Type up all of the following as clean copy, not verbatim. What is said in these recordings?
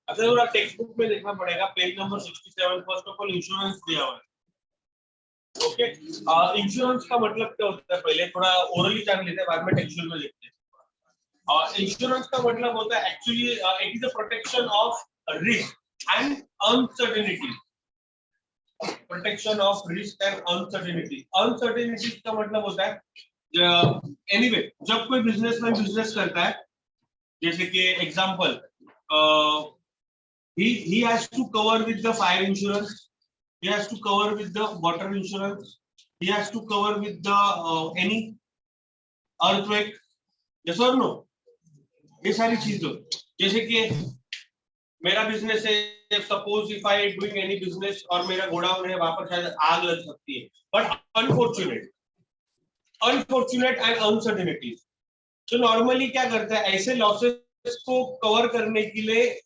अगर text book में देखना पड़ेगा page number 67 first of all insurance दिया हुआ है। ओके, इंश्योरेंस का मतलब क्या होता है पहले थोड़ा ओरली जान लेते हैं, बाद में टेक्सचुअल में देखते हैं। इंश्योरेंस का मतलब होता है actually it is a protection of risk and uncertainty. Protection of risk and uncertainty. Uncertainty का मतलब होता है एनीवे जब कोई बिजनेसमैन बिजनेस करता है, जैसे कि example he has to cover with the fire insurance, he has to cover with the water insurance, he has to cover with the any earthquake, yes or no? ये सारी चीजें जैसे कि मेरा बिजनेस है, suppose if I doing any business और मेरा godown है, वहां पर शायद आग लग सकती है, बट अनफॉर्चुनेट एंड अनसर्टेनिटीज। तो नॉर्मली क्या करता है ऐसे लॉसेस को कवर करने के लिए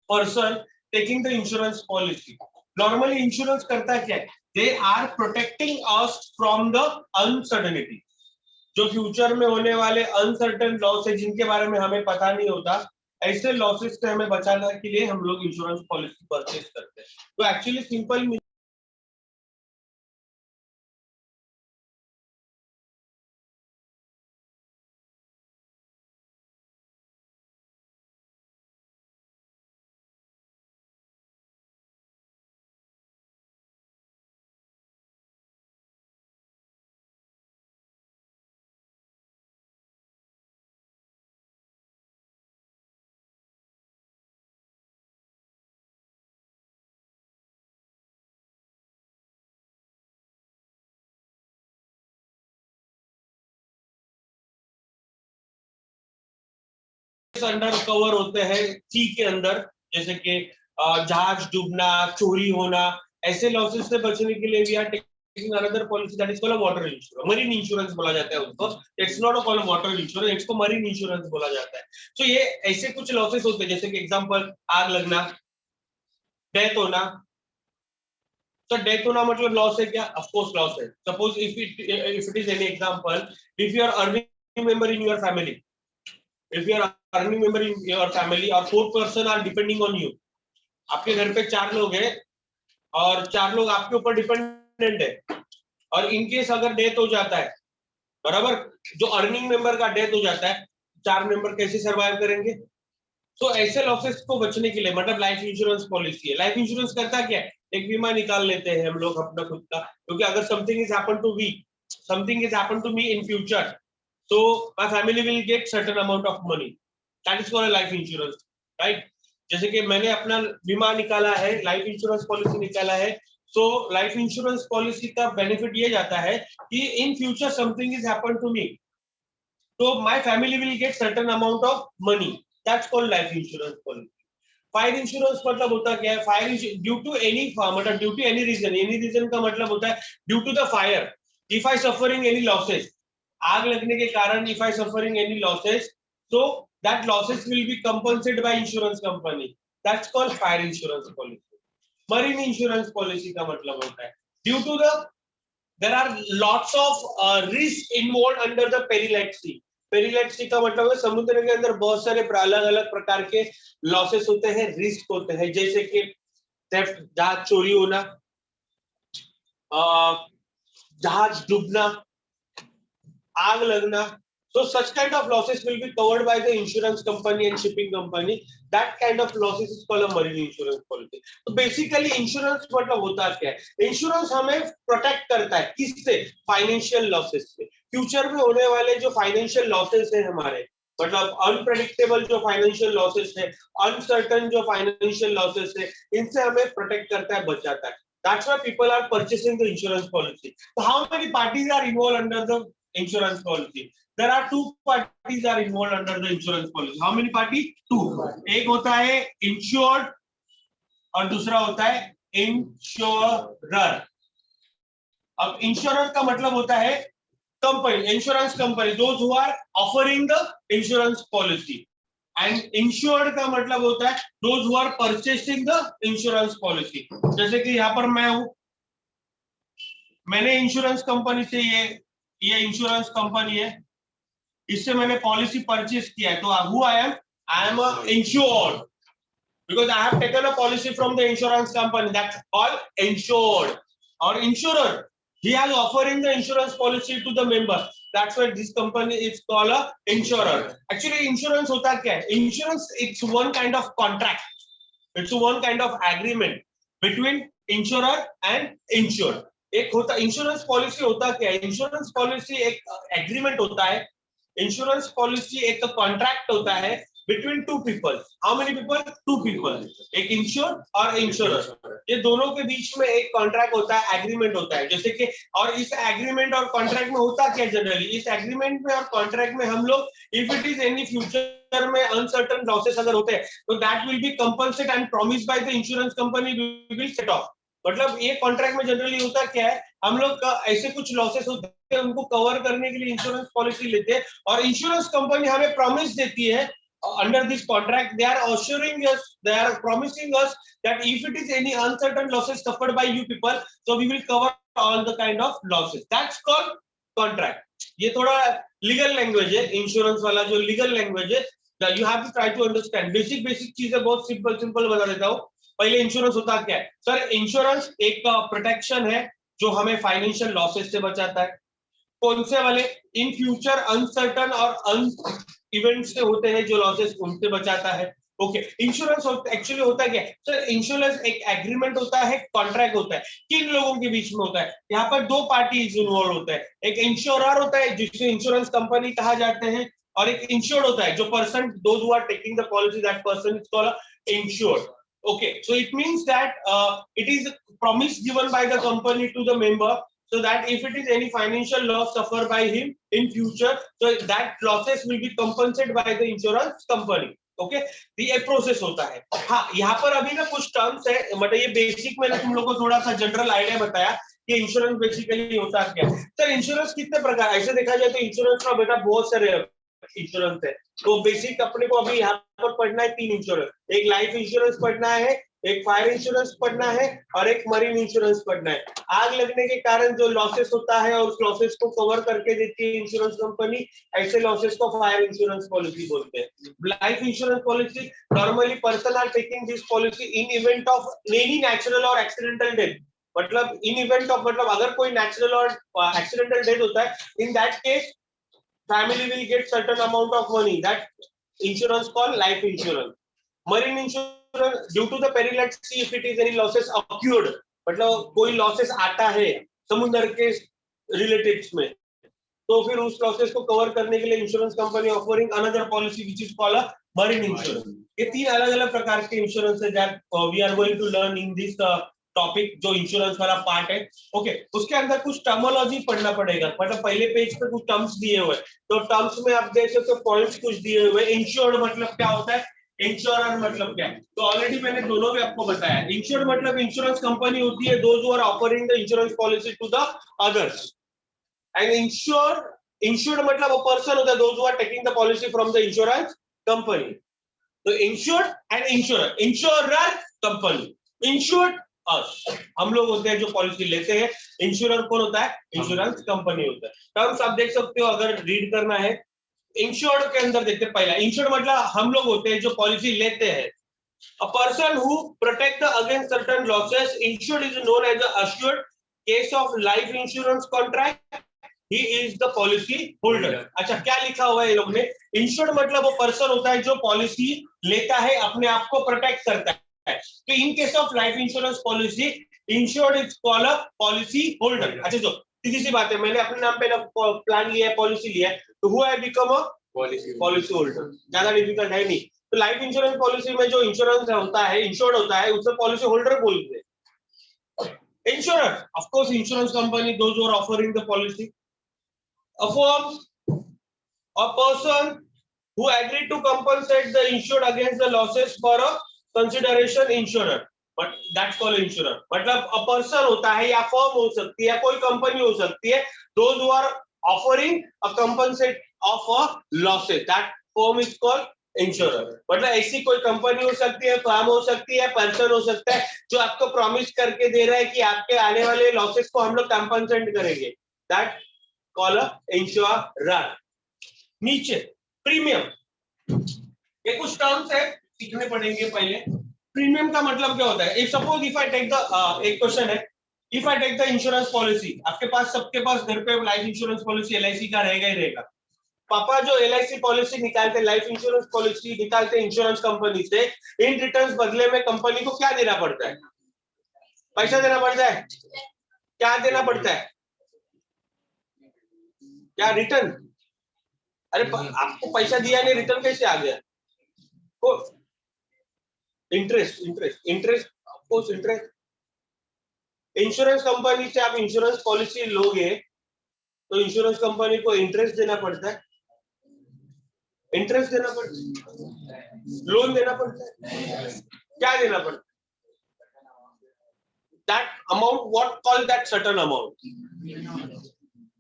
person taking the insurance policy. Normally insurance करता क्या है, they are protecting us from the uncertainty. जो फ्यूचर में होने वाले अनसर्टेन लॉस है जिनके बारे में हमें पता नहीं होता, ऐसे लॉसेस से हमें बचाने के लिए हम लोग इंश्योरेंस पॉलिसी परचेज करते हैं। तो एक्चुअली सिंपल अंडर कवर होते हैं सी के अंदर, जैसे कि जहाज डूबना, चोरी होना, ऐसे लॉसेस से बचने के लिए भी are taking another policy that is called water insurance. Marine insurance बोला जाता है उसको, it's not called water insurance, इसको मरीन इंश्योरेंस बोला जाता है। तो ये ऐसे कुछ लॉसेस होते हैं जैसे कि एग्जांपल आग लगना, डेथ होना। तो डेथ होना मतलब लॉस है क्या? ऑफ कोर्स लॉस है। Suppose if it is any example, if you are earning member in your family, if you are earning member in your family or 4 person are depending on you, आपके घर पे 4 लोग हैं और 4 लोग आपके ऊपर डिपेंडेंट है, और इन केस अगर डेथ हो जाता है, बराबर, जो अर्निंग मेंबर का डेथ हो जाता है, 4 मेंबर कैसे सर्वाइव करेंगे? तो ऐसे लॉसेस को बचने के लिए मतलब लाइफ इंश्योरेंस पॉलिसी है। लाइफ इंश्योरेंस करता क्या है, एक बीमा निकाल लेते हैं हम लोग अपना खुद का, क्योंकि अगर something is happen to me in future, so my family will get certain amount of money, that is called a life insurance, right? जैसे कि मैंने अपना बीमा निकाला है, लाइफ इंश्योरेंस पॉलिसी निकाला है, so लाइफ इंश्योरेंस पॉलिसी का बेनिफिट ये जाता है कि in future something is happen to me, so my family will get certain amount of money, that's called life insurance policy. Fire insurance मतलब होता क्या है, फायर ड्यू टू एनी मतलब ड्यू टू एनी रीजन का मतलब होता है due to the fire, if I suffering any losses, आग लगने के कारण if I suffering any losses, so that losses will be compensated by insurance company, that's called fire insurance policy. Marine insurance policy का मतलब होता है due to the there are lots of risk involved under the peril at sea. Peril at sea का मतलब है समुद्र के अंदर बहुत सारे अलग अलग प्रकार के लॉसेस होते हैं, रिस्क होते हैं, जैसे कि थेफ्ट, जहाज चोरी होना, जहाज डूबना, आग लगना, So such kind of losses will be covered by the insurance company and shipping company. That kind of losses is called a marine insurance policy. So basically insurance मतलब होता क्या है? Insurance हमें protect करता है किससे? Financial losses से. Future में होने वाले जो financial losses हैं हमारे, मतलब अनप्रेडिक्टेबल जो फाइनेंशियल लॉसेस है, अनसर्टन जो फाइनेंशियल लॉसेस है, इनसे हमें प्रोटेक्ट करता है, बचाता है. That's why people are purchasing the insurance policy. So how many parties are involved under the insurance policy? There are two parties are involved under the insurance policy. How many parties? Two. एक होता है insured और दूसरा होता है insurer. अब insurer का मतलब होता है company, insurance company, those who are offering the insurance policy. And insured का मतलब होता है those who are purchasing the insurance policy. जैसे कि यहाँ पर मैं हूं, मैंने इंश्योरेंस कंपनी से ये इंश्योरेंस कंपनी है, इससे मैंने पॉलिसी परचेज किया है, तो who I am insured because I have taken a policy from the insurance company. That's called insured. Or insurer, he is offering the insurance policy to the member. That's why this company is called a insurer. Actually insurance होता क्या है? Insurance it's one kind of contract, it's one kind of agreement between insurer and insured. एक होता insurance policy होता क्या है? Insurance policy एक agreement होता है, इंश्योरेंस पॉलिसी एक कॉन्ट्रैक्ट होता है between two people. How many people? Two people. एक इंश्योर्ड और इंश्योरर, ये दोनों के बीच में एक कॉन्ट्रैक्ट होता है, एग्रीमेंट होता है. जैसे कि और इस एग्रीमेंट और कॉन्ट्रैक्ट में होता क्या जनरली? इस एग्रीमेंट में और कॉन्ट्रैक्ट में हम लोग if it is any future में अनसर्टन लॉसेस अगर होते हैं तो that will be compensate and promised bye the insurance company will set of. मतलब ये कॉन्ट्रैक्ट में जनरली होता क्या है, हम लोग ऐसे कुछ लॉसेस होते हैं उनको कवर करने के लिए इंश्योरेंस पॉलिसी लेते हैं और इंश्योरेंस कंपनी हमें प्रॉमिस देती है under this contract, they are assuring us, they are promising us that if it is any uncertain losses suffered by you people, so we will cover all the kind of losses. That's called contract. ये थोड़ा legal language है, insurance वाला जो legal language है, you have to try to understand. Basic चीजें बहुत simple बता देता हूँ. पहले इंश्योरेंस होता क्या है? सर इंश्योरेंस एक प्रोटेक्शन है जो हमें फाइनेंशियल लॉसेस से बचाता है. कौन से वाले? इन फ्यूचर अनसर्टन और इवेंट से होते हैं जो लॉसेस, उनसे बचाता है. ओके. इंश्योरेंस एक्चुअली होता क्या है? सर इंश्योरेंस एक एग्रीमेंट होता है, कॉन्ट्रैक्ट होता है. किन लोगों के बीच में होता है? यहाँ पर दो पार्टीज इन्वॉल्व होता है. एक इंश्योरर होता है जिसे इंश्योरेंस कंपनी कहा जाते हैं, और एक इंश्योर्ड होता है जो person, those who are taking the policy, that person is called insured. Okay, so it means that it is promise given by the company to the member, so that if it is any financial loss suffered by him in future, so that losses will be compensated by the insurance company. Okay, ये process होता है. हाँ, यहाँ पर अभी ना कुछ terms है, मतलब ये बेसिक मैंने तुम लोग को थोड़ा सा जनरल आइडिया बताया कि इंश्योरेंस बेसिकली होता क्या है. सर इंश्योरेंस कितने प्रकार, ऐसे देखा जाए तो इंश्योरेंस का बेटा बहुत सारे इंश्योरेंस है. तो बेसिक अपने को अभी यहाँ पर पढ़ना है 3 इंश्योरेंस. एक लाइफ इंश्योरेंस पढ़ना है, एक फायर इंश्योरेंस पढ़ना है और एक मरीन इंश्योरेंस पढ़ना है. आग लगने के कारण जो लॉसेस होता है और उस लॉसेस को कवर करके देती है इंश्योरेंस कंपनी, ऐसे लॉसेस को फायर इंश्योरेंस पॉलिसी बोलते हैं. Life insurance policy, normally person are taking this policy in event of any natural और एक्सीडेंटल डेथ. मतलब इन इवेंट ऑफ, मतलब अगर कोई नेचुरल और एक्सीडेंटल डेथ होता है, in that case family will get certain amount of money. That insurance called life insurance. Marine insurance, due to the peril at sea, if it is any losses occurred, मतलब कोई losses आता है समुद्र के relatives में, तो फिर उस लॉसेस को कवर करने के लिए insurance company offering another policy which is called marine insurance. ये 3 अलग-अलग प्रकार के इंश्योरेंस है that we are going to learn in this topic, जो इंश्योरेंस वाला पार्ट है. ओके, उसके अंदर कुछ टर्मोलॉजी पढ़ना पड़ेगा. मतलब पहले पेज पे कुछ टर्म्स दिए हुए, तो टर्म्स में आप देख सकते हो पॉइंट्स कुछ दिए हुए. इंश्योर्ड मतलब क्या होता है, इंश्योरर मतलब क्या है, तो ऑलरेडी मैंने दोनों भी आपको बताया. इंश्योर्ड मतलब इंश्योरेंस कंपनी होती है, those who are offering the insurance policy to the others. And insured मतलब अ पर्सन होता है, those who are taking the policy from the insurance company. तो insured and insurer, insurer company, insured हम लोग होते हैं जो पॉलिसी लेते हैं. इंश्योरर कौन होता है? इंश्योरेंस कंपनी होता है. टर्म्स आप देख सकते हो अगर रीड करना है. इंश्योर्ड के अंदर देखते हैं पहला, इंश्योर्ड मतलब हम लोग होते हैं जो पॉलिसी लेते हैं. A person who protect against certain losses, insured is known as a assured. Case of life insurance contract, he is the policy holder. अच्छा, क्या लिखा हुआ है ये लोग ने? इंश्योर्ड मतलब वो पर्सन होता है जो पॉलिसी लेता है, अपने आप को प्रोटेक्ट करता है। तो इन case of life insurance policy, insured is called a policy holder. अच्छा, जो सीधी सी बात है, मैंने अपने नाम पे प्लान लिया है, पॉलिसी लिया है, तो who have become a policy holder. ज्यादा डिफिकल्ट है नहीं। तो लाइफ इंश्योरेंस पॉलिसी में जो इंश्योरेंस होता है, इंश्योर्ड होता है, उसे पॉलिसी होल्डर बोलते हैं। Insurer, of course, insurance company, those who are offering the policy. A firm, a person who agreed to compensate the insured against the losses for a consideration insurer, but that's called insurer. मतलब a person होता है, या firm हो सकती है, या कोई company हो सकती है, those who are offering a compensate of a losses, that firm is called insurer. मतलब ऐसी कोई कंपनी हो सकती है, फर्म हो सकती है, पर्सन हो सकता है, जो आपको प्रॉमिस करके दे रहा है कि आपके आने वाले लॉसेस को हम लोग कंपनसेट करेंगे। That call insurer. नीचे प्रीमियम, ये कुछ टर्म्स है, सीखने पड़ेंगे पहले। प्रीमियम का मतलब क्या होता है? If suppose if I take the, एक क्वेश्चन है, if I take the insurance policy, आपके पास, सबके पास घर पे लाइफ इंश्योरेंस पॉलिसी एलआईसी का रहेगा ही रहेगा। पापा जो एलआईसी पॉलिसी निकालते, लाइफ इंश्योरेंस पॉलिसी निकालते इंश्योरेंस कंपनी से, इन रिटर्न्स बदले में कंपनी को क्या देना पड़ता है? पैसा देना पड़ता है। क्या देना पड़ता है? क्या रिटर्न? अरे आपको पैसा दिया नहीं, रिटर्न कैसे आ गया? Interest, interest, interest, of course interest. Insurance company से आप इंश्योरेंस पॉलिसी लोगे तो इंश्योरेंस कंपनी को इंटरेस्ट देना पड़ता है, इंटरेस्ट देना पड़ता है, लोन देना पड़ता है, क्या देना पड़ता है? That amount, what call that certain amount?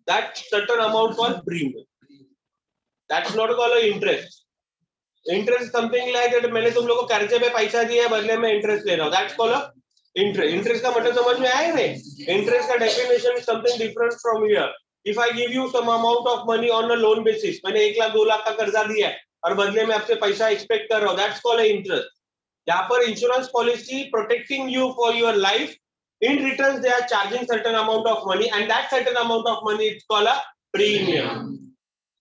That certain amount called premium. That's not called an interest. Interest something like that, मैंने तुम लोगों को कर्जे पे पैसा दिया है, बदले में इंटरेस्ट ले रहा हूँ, that's called a interest. Interest का मतलब समझ में आया नहीं? इंटरेस्ट का definition is something different from here. If I give you some amount of money on a loan basis, मैंने 1 लाख 2 लाख का कर्जा दिया है और बदले में आपसे पैसा एक्सपेक्ट कर रहा हूँ, that's called a interest. यहाँ पर insurance policy protecting you for your life, in returns they are charging certain amount of money and that certain amount of money is called a premium.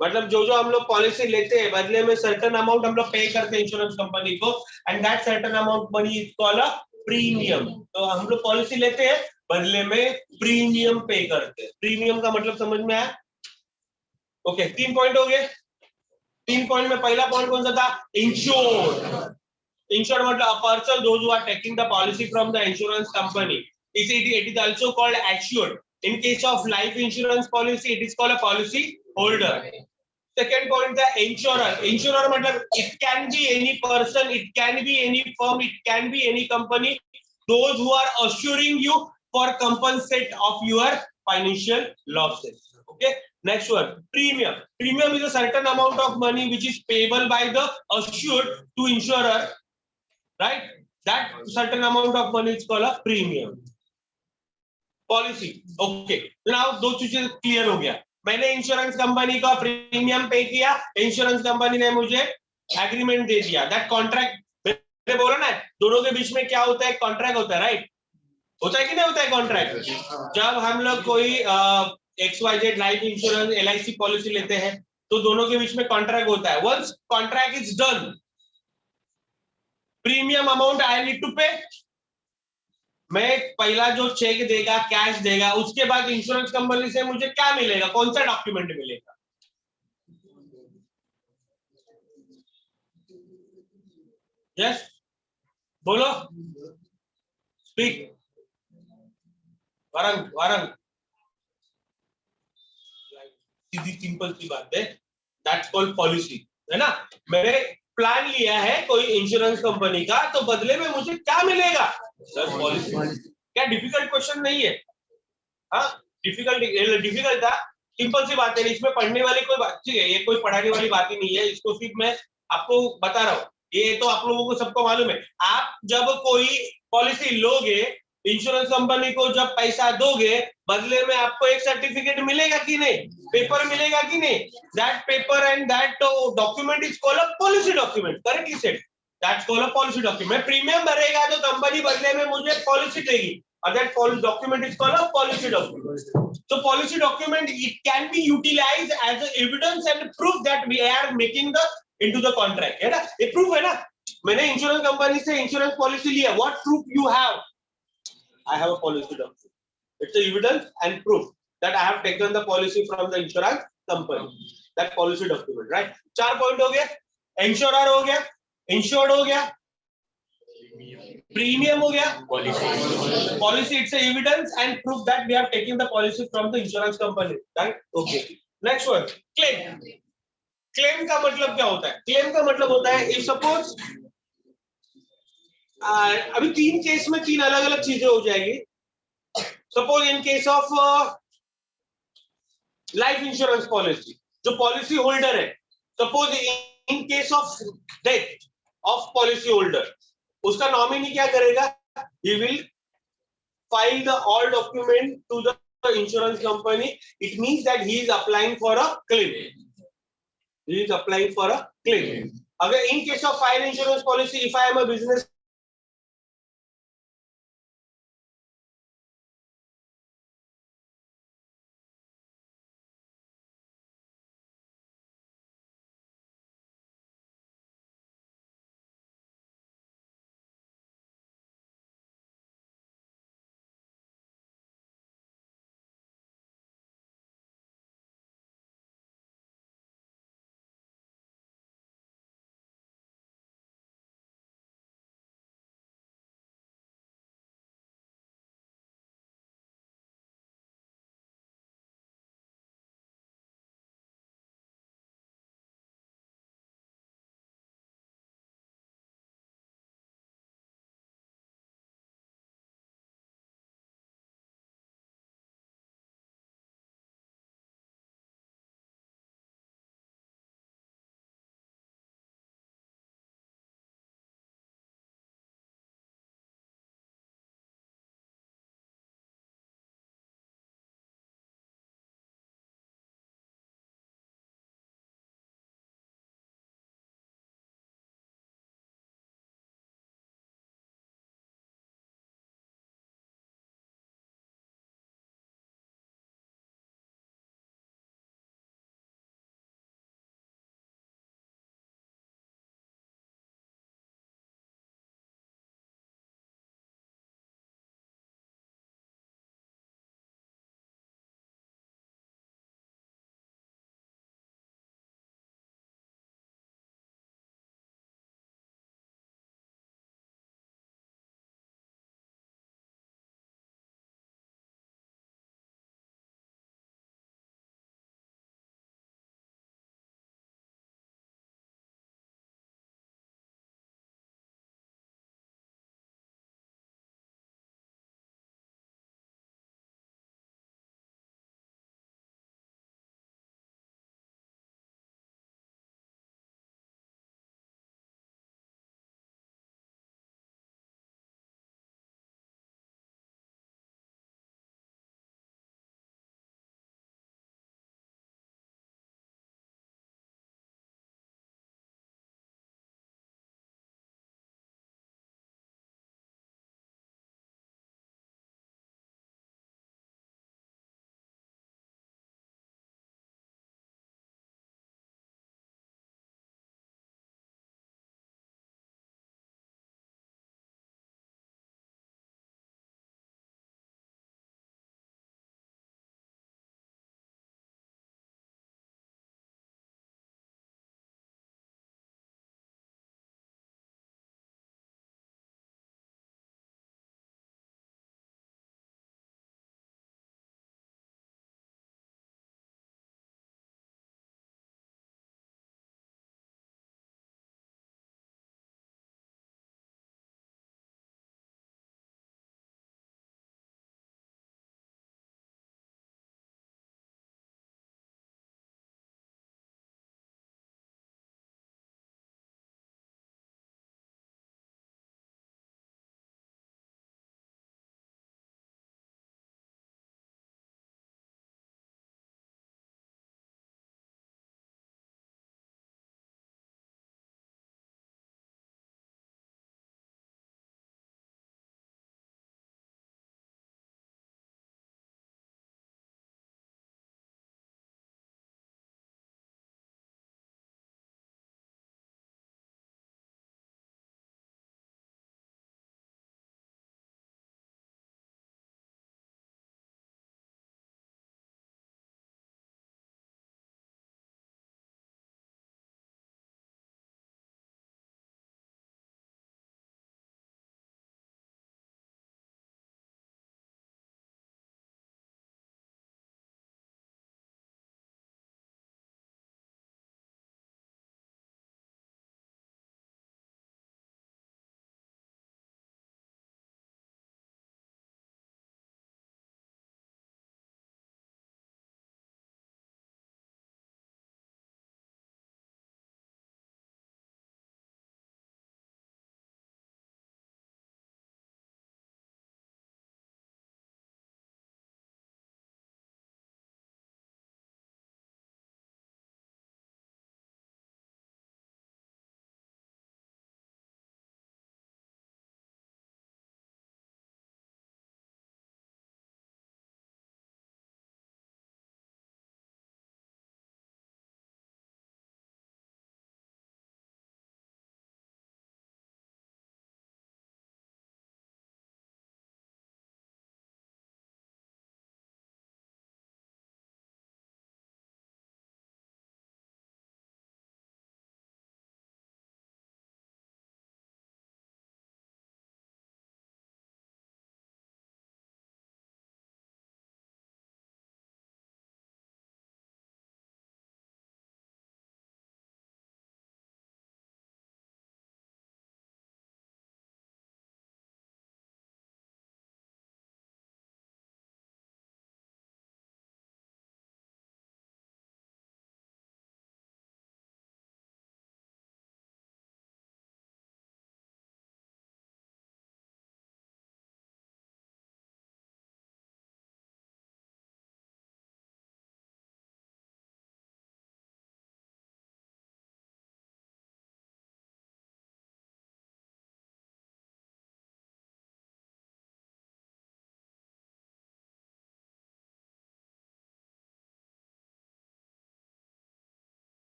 मतलब जो जो हम लोग पॉलिसी लेते हैं, बदले में certain amount हम लोग पे करते हैं इंश्योरेंस कंपनी को, and that certain amount money is called a premium. तो हम लोग पॉलिसी लेते हैं, बदले में प्रीमियम पे करते हैं। प्रीमियम का मतलब समझ में आया? ओके, 3 पॉइंट हो गए। 3 पॉइंट में पहला पॉइंट कौन सा था? इंश्योर्ड। इंश्योर्ड मतलब a person those who are taking the policy from the insurance company. It is also called assured. In case of life insurance policy, it is called a policy holder. Second point, the insurer. Insurer मतलब it can be any person, it can be any firm, it can be any company. Those who are assuring you for compensate of your financial losses. Okay. Next one, premium. Premium is a certain amount of money which is payable by the assured to insurer, right? That certain amount of money is called a premium. Policy, okay. Now दो चीजें clear हो गया। मैंने insurance company का premium पे किया, insurance company ने मुझे एग्रीमेंट दे दिया, दैट कॉन्ट्रैक्ट। मैंने बोला ना, दोनों के बीच में क्या होता है? कॉन्ट्रैक्ट होता है, राइट? होता है कि नहीं होता है कॉन्ट्रैक्ट? जब हम लोग कोई XYZ life insurance LIC policy लेते हैं तो दोनों के बीच में कॉन्ट्रैक्ट होता है। Once contract is done, premium amount I need to pay. मैं पहला जो चेक देगा, कैश देगा, उसके बाद इंश्योरेंस कंपनी से मुझे क्या मिलेगा? कौन सा डॉक्यूमेंट मिलेगा? यस, बोलो, स्पीक। वारंग, वारंग, सीधी सिंपल सी बात है, दैट्स कॉल्ड पॉलिसी, है ना? मैंने प्लान लिया है कोई इंश्योरेंस कंपनी का, तो बदले में मुझे क्या मिलेगा? Sir policy. क्या डिफिकल्ट क्वेश्चन नहीं है? हाँ, डिफिकल्ट था, सिंपल सी बात है, इसमें पढ़ने वाली कोई बात नहीं है, ये कोई पढ़ाने वाली बात ही नहीं है, इसको सिर्फ मैं आपको बता रहा हूँ, ये तो आप लोगों को सबको मालूम है। आप जब कोई पॉलिसी लोगे, इंश्योरेंस कंपनी को जब पैसा दोगे, बदले में आपको एक सर्टिफिकेट मिलेगा कि नहीं? पेपर मिलेगा कि नहीं? That paper and that document is called a policy document, correctly said, that's called a policy document. Premium भरेगा तो कंपनी बदले में मुझे पॉलिसी देगी, that document is called a policy document. So policy document, it can be utilized as a evidence and proof that we are making the into the contract. है ना? ये proof है ना? मैंने इंश्योरेंस कंपनी से insurance policy लिया. What proof you have? I have a policy document. It's a evidence and proof that I have taken the policy from the insurance company. That policy document, right? 4 point हो गया. Insurer हो गया, insured हो गया, premium हो गया, policy. It's evidence and proof that we have taken the policy from the insurance company, right? Okay. Next one, claim. Claim का मतलब क्या होता है? क्लेम का मतलब होता है इफ सपोज अभी 3 केस में 3 अलग अलग चीजें हो जाएगी. Suppose in case of life insurance policy, जो पॉलिसी होल्डर है, suppose in case of death of policy holder, उसका नॉमिनी क्या करेगा? He will file the all document to the insurance company. It means that he is applying for a claim. He is applying for a claim. Again, in case of fire insurance policy, if I am a business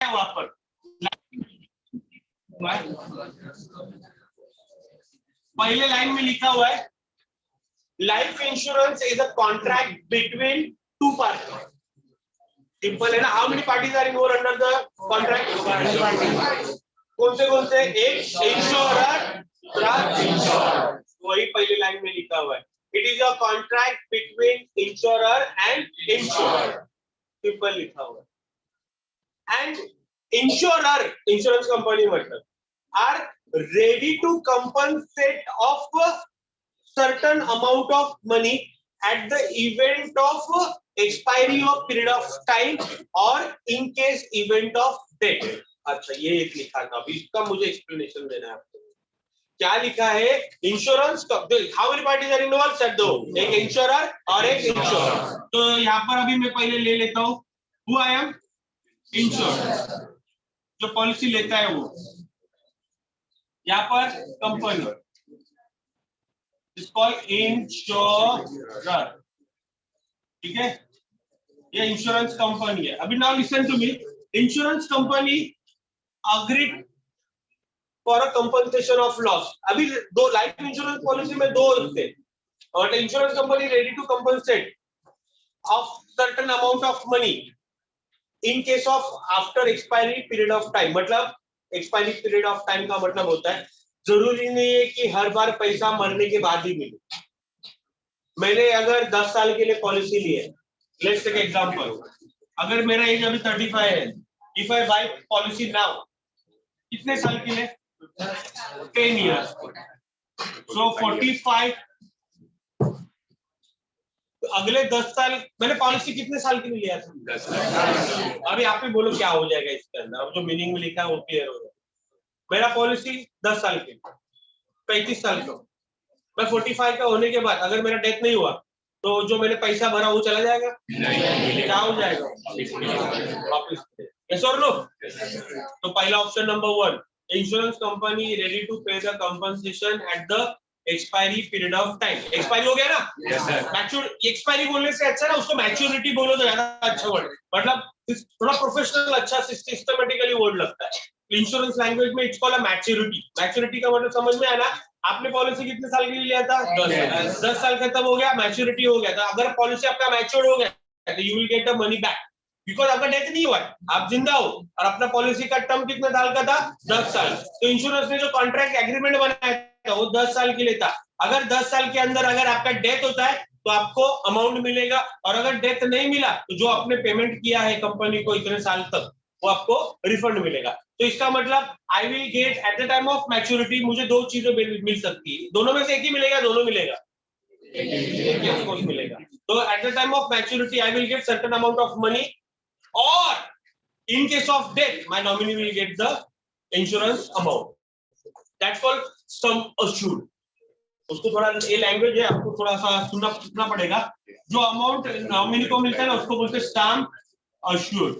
है वहां पर। पहले line में लिखा हुआ है life insurance is a contract between two party. Simple है ना। How many parties are involve under the contract? कौन से? एक इंश्योरर प्लस इंश्योरर, वही पहले लाइन में लिखा हुआ है। It is a contract between insurer and insurer, simple लिखा हुआ है। एंड इंश्योरर, इंश्योरेंस कंपनी मतलब, are ready to compensate of certain amount of money at the event of expiry of period of time or in case event of death। अच्छा, ये एक लिखा था, अभी इसका मुझे एक्सप्लेनेशन देना है आपको। क्या लिखा है? Insurance how many parties are involve? Set दो, एक इंश्योरर और एक इंश्योरर। तो यहाँ पर अभी मैं पहले ले लेता हूँ हु आई एम, इंश्योरर, जो पॉलिसी लेता है वो। यहाँ पर कंपनी is called insurer, ठीक है, ये इंश्योरेंस कंपनी है। अभी now listen to me, insurance company agreed for a compensation of loss। अभी दो लाइफ इंश्योरेंस पॉलिसी में दो होते हैं, और insurance company ready to compensate of certain amount of money in case of after expiry period of time। मतलब expiry period of time का मतलब होता है जरूरी नहीं है कि हर बार पैसा मरने के बाद ही मिले। मैंने अगर 10 साल के लिए पॉलिसी ली है, लेट्स टेक एग्जांपल, अगर मेरा एज अभी 35 है, if I buy policy now, कितने साल के लिए? 10 इयर्स, सो 45, तो अगले 10 साल मैंने पॉलिसी कितने साल के लिए लिया था? 10 साल। अभी आप ही बोलो क्या हो जाएगा इसके अंदर, अब जो मीनिंग में लिखा है वो क्लियर हो जाएगा। मेरा पॉलिसी 10 साल के, 35 साल का, मैं 45 का होने के बाद अगर मेरा डेथ नहीं हुआ तो जो मैंने पैसा भरा वो चला जाएगा? नहीं। क्या हो जाएगा? वापस। यस और नो? तो पहला option number 1, insurance company ready to pay the compensation at the expiry period of time. Expiry हो गया ना? Yes sir. मैच्योर, एक्सपायरी बोलने से अच्छा ना उसको मैच्योरिटी बोलो तो ज्यादा अच्छा वर्ड, मतलब थोड़ा प्रोफेशनल, अच्छा सिस्टमेटिकली वर्ड लगता है। इंश्योरेंस लैंग्वेज में it's called a maturity. Maturity का मतलब समझ में आया ना? आपने पॉलिसी कितने साल के लिए लिया था? 10 साल खत्म हो गया, मैच्योरिटी हो गया। तो अगर पॉलिसी आपका मैच्योर हो गया तो you will get a money back, because आपका डेथ नहीं हुआ है, आप जिंदा हो, और अपना पॉलिसी का टर्म कितने साल का था? 10 साल। तो इंश्योरेंस ने जो कॉन्ट्रैक्ट एग्रीमेंट बनाया था वो 10 साल के लिए था। अगर 10 साल के अंदर अगर आपका डेथ होता है तो आपको अमाउंट मिलेगा, और अगर डेथ नहीं मिला तो जो आपने पेमेंट किया है कंपनी को इतने साल तक वो आपको रिफंड मिलेगा। तो इसका मतलब आई will gate eight the time of maturity, मुझे दो चीजें मिल सकती है, दोनों में से एक ही मिलेगा? दोनों मिलेगा, एक ही ऑफ मिलेगा। तो at the time of maturity I will get certain amount of money, और in case of death my nominee will get the insurance amount. That's called sum assured. उसको थोड़ा ये लैंग्वेज है, आपको थोड़ा सा सुनना पड़ेगा। जो अमाउंट नॉमिनी को मिलता है ना उसको बोलते हैं सम अश्योर्ड।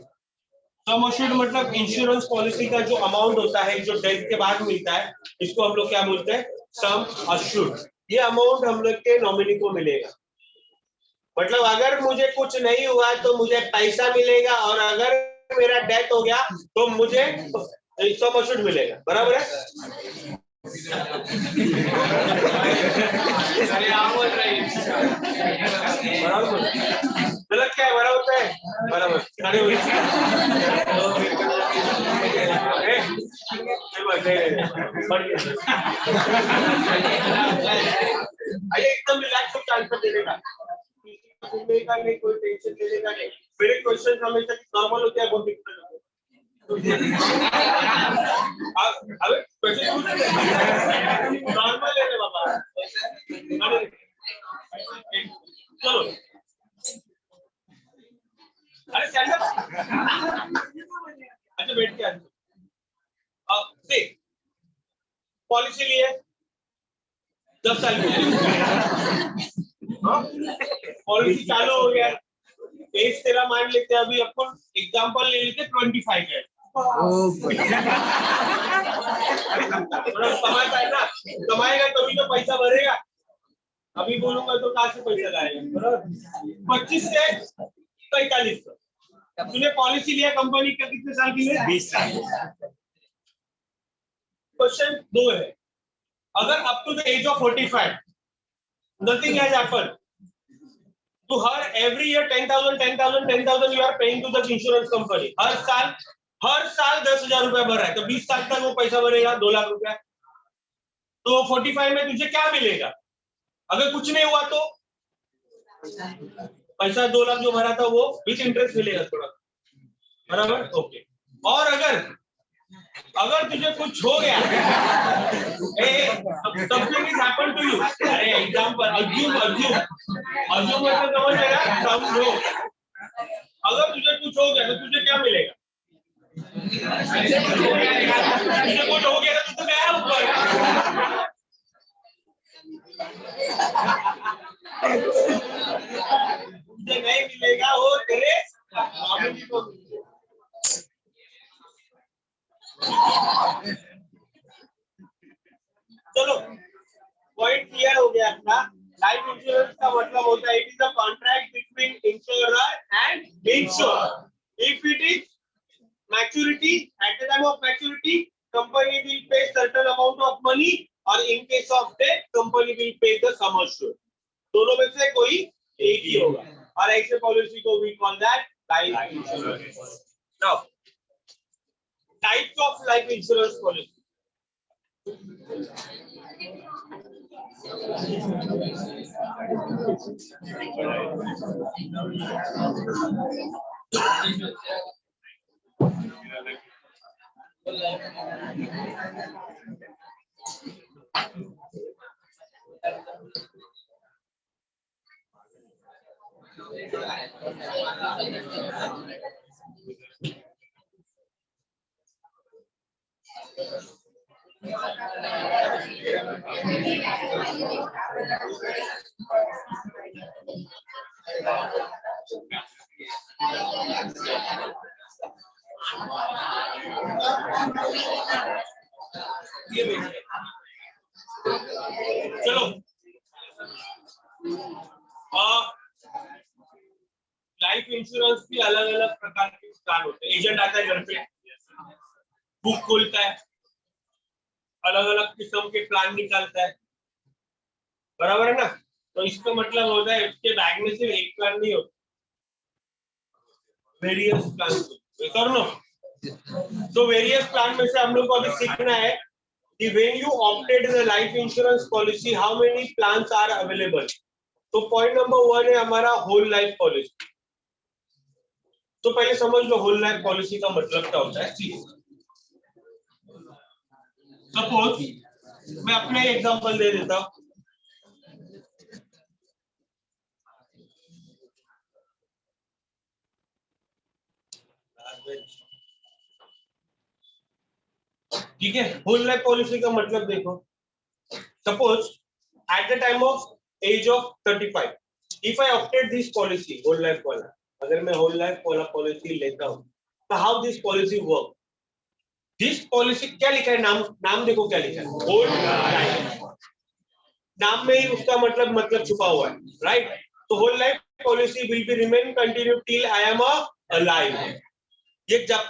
सम अश्योर्ड मतलब इंश्योरेंस पॉलिसी का जो अमाउंट होता है जो डेथ के बाद मिलता है, इसको हम लोग क्या बोलते हैं? Sum assured. ये अमाउंट हम लोग के नॉमिनी को मिलेगा। मतलब अगर मुझे कुछ नहीं हुआ तो मुझे पैसा मिलेगा, और अगर मेरा डेथ हो गया तो मुझे सम अश्योर्ड मिलेगा। बराबर है? बराबर गलत क्या है? बराबर है, बराबर खड़े हुए एकदम रिलैक्स होकर आंसर देने का, नहीं कोई टेंशन लेने का नहीं। मेरे क्वेश्चन हमेशा नॉर्मल होते हैं, बहुत दिक्कत होती है। अबे क्वेश्चन नॉर्मल है बाबा, चलो अरे स्टैंड अप। अच्छा बैठ के देख, पॉलिसी ली है 10 साल की, पॉलिसी चालू हो गया, एज तेरा मान लेते हैं, अभी अपन एग्जांपल ले लेते 25 है। कमाता है ना, कमाएगा तभी तो पैसा भरेगा। अभी बोलूंगा तो कहाँ से पैसा लाएगा? 25 से 45 तक तूने पॉलिसी लिया कंपनी का कितने साल के लिए? 20 साल। क्वेश्चन 2 है, अगर up to the age of 45 nothing has happened, तो हर every year 10,000 you are paying to the insurance company, हर साल 10,000 रुपया भर रहा है, तो 20 साल तक वो पैसा भरेगा 2 लाख रुपया। तो 45 में तुझे क्या मिलेगा? अगर कुछ नहीं हुआ तो पैसा 2 लाख जो भरा था वो विथ इंटरेस्ट मिलेगा थोड़ा, बराबर? ओके। और अगर तुझे कुछ हो गया, something is happened to you, अरे एग्जांपल assume मतलब समझ लेगा, समझो। अगर तुझे कुछ हो गया तो तुझे क्या मिलेगा? तुझे कुछ हो गया तो तू गया ऊपर, तुझे नहीं मिलेगा, वो तेरे नॉमिनी को। चलो पॉइंट क्लियर हो गया अपना। लाइफ इंश्योरेंस का मतलब होता है it is a contract between insurer and insured. If it is maturity, at the time of maturity company will pay certain amount of money, और in case of death company will pay the sum assured. दोनों में से कोई एक ही होगा, और ऐसे policy को we call that life insurance. Now types of life insurance policy. चलो लाइफ इंश्योरेंस की अलग अलग प्रकार के प्लान होते हैं। एजेंट आता है घर पे, बुक खोलता है, अलग अलग किस्म के प्लान निकालता है, बराबर है ना? तो इसका मतलब होता है इसके बैग में सिर्फ एक प्लान नहीं होता, वेरियस प्लान करनो। तो वेरियस प्लान में से हम लोग को अभी सीखना है कि when you opted the life insurance policy, how many plans are available? तो पॉइंट नंबर 1 है हमारा होल लाइफ पॉलिसी। तो पहले समझ लो होल लाइफ पॉलिसी का मतलब क्या होता है। सपोज मैं अपना एग्जांपल दे देता हूं, ठीक है? होल लाइफ पॉलिसी का मतलब देखो, suppose at the time of age of 35 if I opted this policy whole life वाला, अगर मैं होल लाइफ वाला पॉलिसी लेता हूं तो how this policy work? This policy क्या लिखा है, नाम देखो क्या लिखा है, होल लाइफ। नाम में ही उसका मतलब छुपा हुआ है, राइट? तो whole life policy will be remain continue till I am alive. ये कब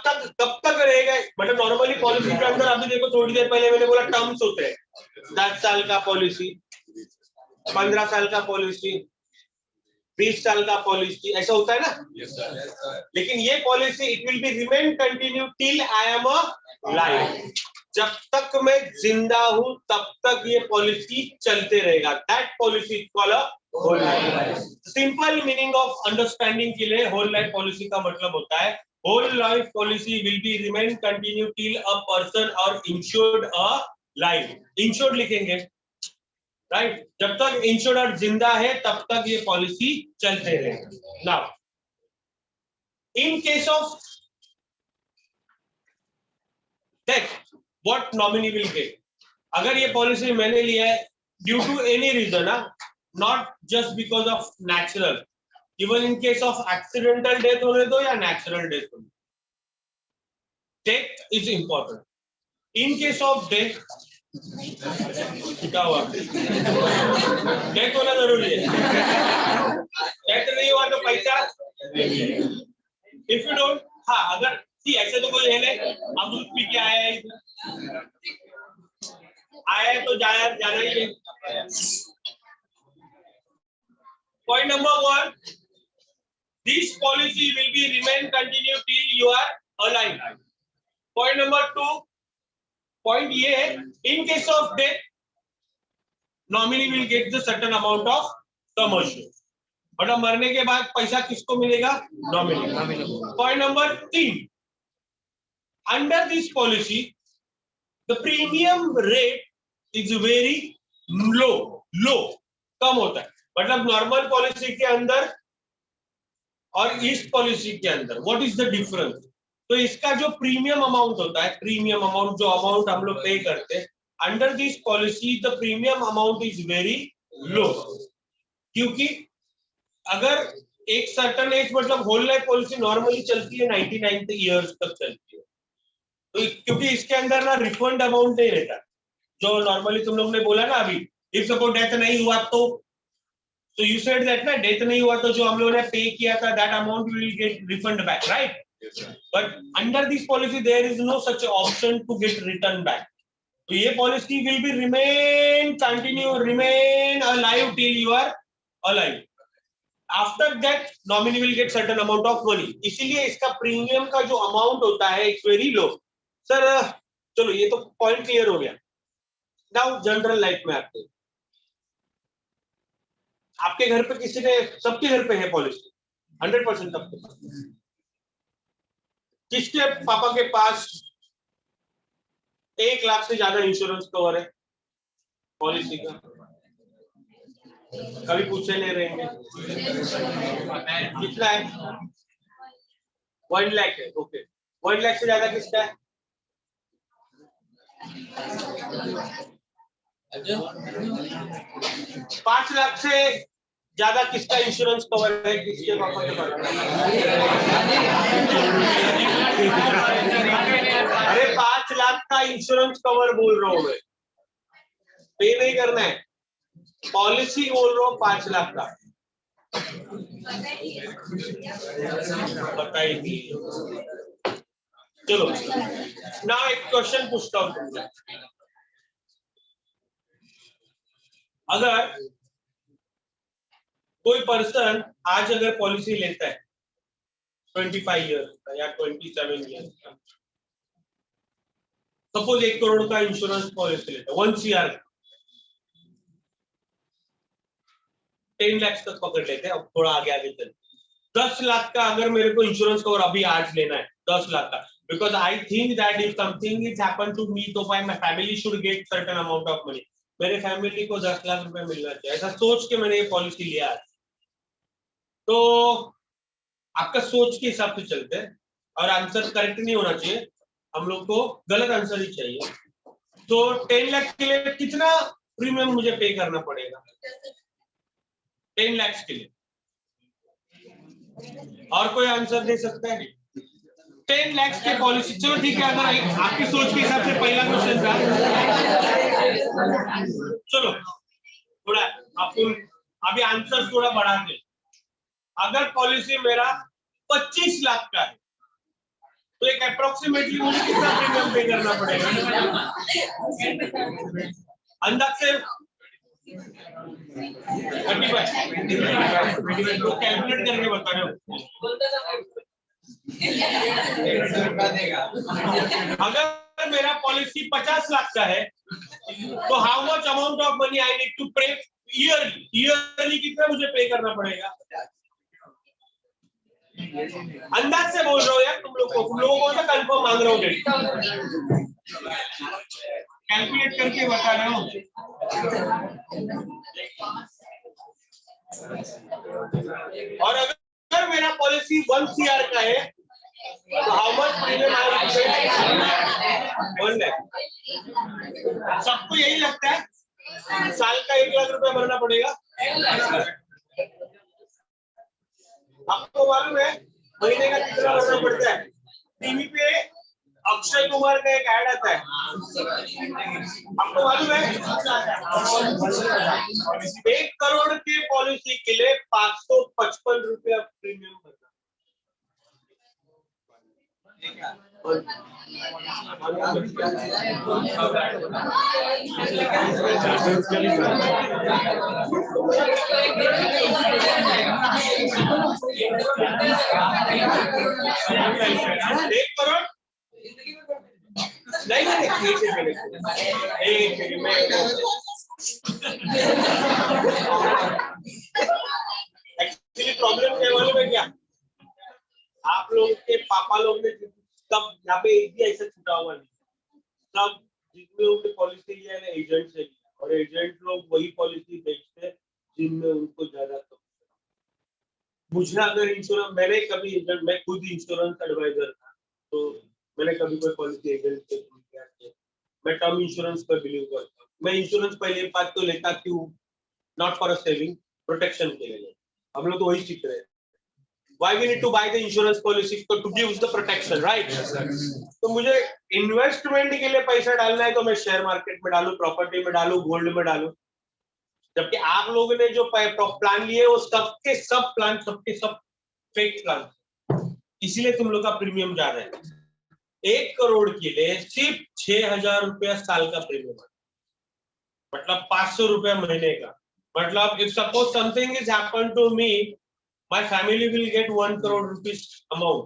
तक रहेगा? मतलब नॉर्मली पॉलिसी के अंदर अभी देखो थोड़ी देर पहले मैंने बोला टर्म्स होते हैं, 10 साल का पॉलिसी, 15 साल का पॉलिसी, 20 साल का पॉलिसी, ऐसा होता है ना? yes, sir. लेकिन ये policy it will be remain continue till I am alive. जब तक मैं जिंदा हूं तब तक ये पॉलिसी चलते रहेगा। That policy is called whole life. Simple meaning of understanding के लिए होल लाइफ पॉलिसी का मतलब होता है whole life policy will be remain continue till a person और इंश्योर्ड अ लाइफ। इंश्योर्ड लिखेंगे, राइट? जब तक इंश्योर्ड जिंदा है तब तक ये पॉलिसी चलते रहेगा। Now in case of death what nominee will get? अगर ये पॉलिसी मैंने लिया है due to any reason, not just because of natural, even in case of accidental death होने दो या नेचुरल डेथ होने, death is important. In case of death क्या हुआ? डेथ होना जरूरी है, डेथ नहीं हुआ तो पैसा। इफ यू डोंट, हाँ अगर सी ऐसे तो कोई है नहीं, अमरूद पी के आया है तो जाना ही है। Point number 1, this policy will be remain continue till you are alive. Point number 2, point ये है, in case of death, nominee will get the certain amount of sum assured. मतलब मरने के बाद पैसा किसको मिलेगा? Nominee. Point number 3, under this policy the premium rate is very low, कम होता है। मतलब नॉर्मल पॉलिसी के अंदर और इस पॉलिसी के अंदर व्हाट इज द डिफरेंस? तो इसका जो प्रीमियम अमाउंट होता है, प्रीमियम अमाउंट जो अमाउंट हम लोग पे करते हैं under this policy, the premium amount is very लो। क्योंकि अगर एक सर्टन एज, मतलब होल लाइफ पॉलिसी नॉर्मली चलती है 99 ईयर्स तक चलती है, तो क्योंकि इसके अंदर ना रिफंड अमाउंट नहीं रहता, जो नॉर्मली तुम लोग ने बोला ना अभी, इफ सपोज डेथ नहीं हुआ तो यू सेड दैट ना, डेथ नहीं हुआ तो जो हम लोगों ने पे किया था that amount will get refund back, right? But under this policy there is no such option to get return back. तो ये policy will be remain continue, remain alive till you are alive. After that nominee will get certain amount of money. इसीलिए इसका premium का जो amount होता है it's very low. Sir चलो ये तो पॉइंट क्लियर हो गया। नाउ जनरल लाइफ में आते हैं। आपके घर पे किसी ने, सबके घर पे है पॉलिसी 100% सबके पास। किसके पापा के पास 1 लाख से ज्यादा इंश्योरेंस कवर है पॉलिसी का? कभी पूछे नहीं रहेंगे कितना है? 1 लाख है, ओके। 1 लाख से ज्यादा किसका है? 5 लाख से ज्यादा किसका इंश्योरेंस कवर है? किसके पापा के पास? अरे 5 लाख का इंश्योरेंस कवर बोल रहा हूं मैं, पे नहीं करना है, पॉलिसी बोल रहा हूँ 5 लाख का। बताइए। चलो ना एक क्वेश्चन पूछता हूँ तुमसे। अगर कोई पर्सन आज अगर पॉलिसी लेता है 25 ईयर्स का या 27 ईयर्स का, सपोज 1 करोड़ का इंश्योरेंस पॉलिसी लेता है, 1 CR का, 10 लाख तक पकड़ लेते हैं। अब थोड़ा आगे चलते, 10 लाख का अगर मेरे को इंश्योरेंस कवर अभी आज लेना है, 10 लाख का, because I think that if something is happen to me तो my family should get certain amount of money, मेरे फैमिली को 10 लाख रुपए मिलना चाहिए, ऐसा सोच के मैंने ये पॉलिसी लिया। तो आपका सोच के हिसाब से चलते हैं, और आंसर करेक्ट नहीं होना चाहिए, हम लोग को गलत आंसर ही चाहिए। तो 10 लाख के लिए कितना प्रीमियम मुझे पे करना पड़ेगा 10 लाख के लिए? और कोई आंसर दे सकता है? 10 लाख के पॉलिसी, चलो ठीक है, अगर आपकी सोच के हिसाब से पहला क्वेश्चन था, चलो थोड़ा आपको अभी आंसर थोड़ा बढ़ा दे। अगर पॉलिसी मेरा 25 लाख का है तो एक अप्रोक्सीमेटली मुझे कितना प्रीमियम पे करना पड़ेगा? अंदाज से 35 तो कैलकुलेट करके बता रहे हो। अगर मेरा पॉलिसी 50 लाख का है तो how much amount of money I need to pay yearly कितना मुझे पे करना पड़ेगा? अंदाज से बोल रहा हूँ यार, तुम लोगों को तो कंफर्म मांग रहा हूँ, कैलकुलेट करके बता रहा हूँ। और अगर मेरा पॉलिसी 1 CR का है तो हाउ मच प्रीमियम आएगा? 1 लाख। सबको यही लगता है साल का 1 लाख रुपया भरना पड़ेगा। आपको मालूम है महीने का कितना भरना पड़ता है? टीवी पे अक्षय कुमार का एक ऐड आता है, आपको मालूम है 1 करोड़ की पॉलिसी के लिए 555 रुपया प्रीमियम भरना। एक्चुअली प्रॉब्लम क्या मालूम है क्या, आप लोग के पापा लोग ने तब यहाँ पे एक भी ऐसा छूटा हुआ नहीं, सब जितने लोग ने पॉलिसी लिया है एजेंट से लिया, और एजेंट लोग वही पॉलिसी बेचते हैं जिनमें उनको ज्यादा कम। मुझे अगर इंश्योरेंस, मैंने कभी एजेंट, मैं खुद इंश्योरेंस एडवाइजर था, तो मैंने कभी कोई पॉलिसी एजेंट से किया है। मैं टर्म इंश्योरेंस पर बिलीव करता हूँ। मैं इंश्योरेंस पहले बात तो लेता क्यों, not for a saving, protection के लिए। हम लोग तो वही सीख रहे हैं। Why we need to buy the insurance policy to give the protection, right? Yes, तो मुझे इन्वेस्टमेंट के लिए पैसा डालना है तो मैं शेयर मार्केट में डालूं, प्रॉपर्टी में डालूं, गोल्ड में डालूं। जबकि आप लोगों ने जो प्लान लिए वो सबके सब प्लान, सबके सब फेक प्लान, इसीलिए तुम लोग का प्रीमियम जा रहा है। 1 करोड़ के लिए सिर्फ 6,000 रुपया साल का प्रीमियम, मतलब 500 रुपया महीने का। मतलब if suppose something is happen to me, my family will get 1 crore rupees amount.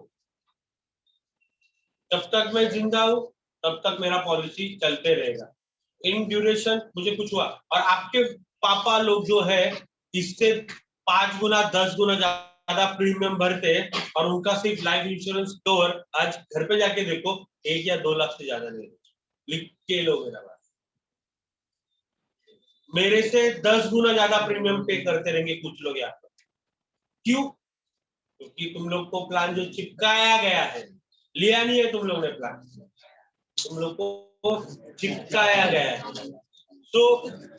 जब तक मैं जिंदा हूं तब तक मेरा पॉलिसी चलते रहेगा। इन ड्यूरेशन मुझे कुछ हुआ और आपके पापा लोग जो है इससे 5 गुना 10 गुना ज्यादा प्रीमियम भरते हैं और उनका सिर्फ लाइफ इंश्योरेंस कवर आज घर पे जाके देखो 1 या 2 लाख से ज्यादा नहीं, लिख के लो मेरा बात। मेरे से 10 गुना ज्यादा प्रीमियम पे करते रहेंगे कुछ लोग यहाँ पर। क्यों? क्योंकि तुम लोग को प्लान जो चिपकाया गया है, लिया नहीं है तुम लोग ने प्लान, तुम लोग को चिपकाया गया है। तो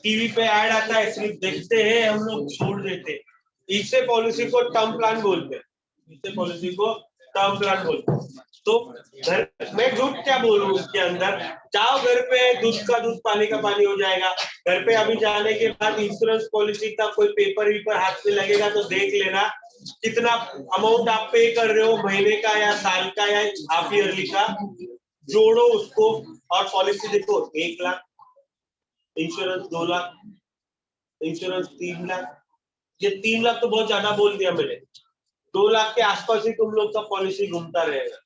टीवी पे ऐड आता है, सिर्फ देखते हैं हम लोग, छोड़ देते। इससे पॉलिसी को टर्म प्लान बोलते हैं, इससे पॉलिसी को टर्म प्लान बोलते हैं। तो घर मैं झूठ क्या बोलूं, उसके अंदर जाओ घर पे, दूध का दूध पानी का पानी हो जाएगा। घर पे अभी जाने के बाद इंश्योरेंस पॉलिसी का कोई पेपर वीपर हाथ में लगेगा तो देख लेना कितना अमाउंट आप पे कर रहे हो, महीने का या साल का या हाफ ईयरली का, जोड़ो उसको और पॉलिसी देखो। 1 लाख, इंश्योरेंस 2 लाख, इंश्योरेंस 3 लाख। ये 3 लाख तो बहुत ज्यादा बोल दिया मैंने, 2 लाख के आसपास ही तुम लोग का पॉलिसी घूमता रहेगा।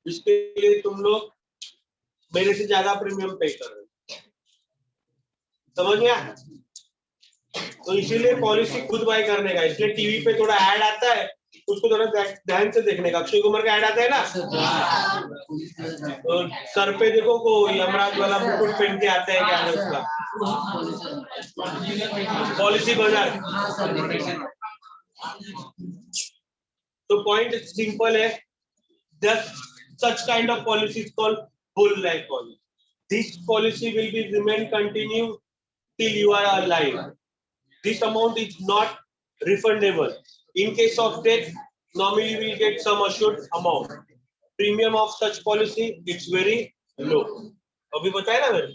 इसके लिए तुम लोग मेरे से ज्यादा प्रीमियम पे कर रहे हो, समझ गया? तो इसीलिए पॉलिसी खुद बाय करने का, इसलिए टीवी पे थोड़ा ऐड आता है, उसको थोड़ा ध्यान से देखने का। अक्षय कुमार का ऐड आता है ना, तो सर पे देखो को यमराज वाला मुकुट पहन के आता है, क्या है उसका, पॉलिसी बाजार। तो पॉइंट सिंपल है, such kind of policy is called whole life policy. This policy will be remain continue till you are alive. This amount is not refundable. In case of death, normally we will get some assured amount. Premium of such policy it's very low. अभी बताया ना मैंने।